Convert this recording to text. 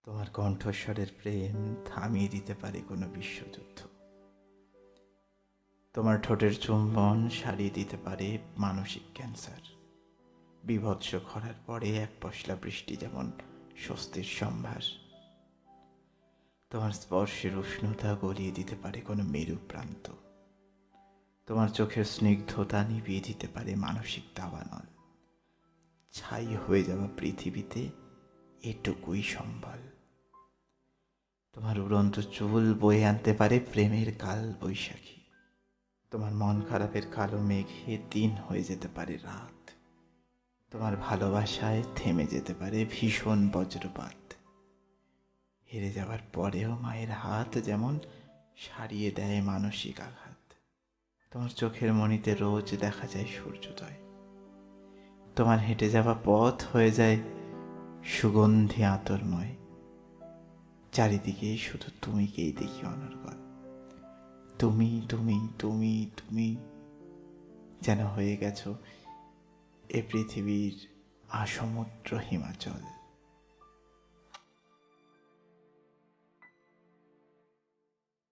তোমার কণ্ঠস্বরের প্রেম থামিয়ে দিতে পারে কোনো বিশ্বযুদ্ধ। তোমার ঠোঁটের চুম্বন সারিয়ে দিতে পারে মানসিক ক্যান্সার। বীভৎস খরার পরে এক পশলা বৃষ্টি যেমন স্বস্তির সম্ভার। তোমার স্পর্শের উষ্ণতা গলিয়ে দিতে পারে কোনো মেরু প্রান্ত। তোমার চোখের স্নিগ্ধতা নিভিয়ে দিতে পারে মানসিক দাবানল। ছাই হয়ে যাওয়া পৃথিবীতে এটুকুই সম্বল। তোমার উড়ন্ত চুল বয়ে আনতে পারে প্রেমের কাল বৈশাখী। তোমার মন খারাপের কালো মেঘে দিন হয়ে যেতে পারে রাত। তোমার ভালোবাসায় থেমে যেতে পারে ভীষণ বজ্রপাত। হেরে যাওয়ার পরেও মায়ের হাত যেমন সারিয়ে দেয় মানসিক আঘাত। তোমার চোখের মণিতে রোজ দেখা যায় সূর্যোদয়। তোমার হেঁটে যাওয়া পথ হয়ে যায় সুগন্ধি আতরময়। চারিদিকে শুধু তুমিকেই দেখি অনর্গল। তুমি তুমি তুমি তুমি যেন হয়ে গেছো এ পৃথিবীর আসমুদ্র হিমাচল।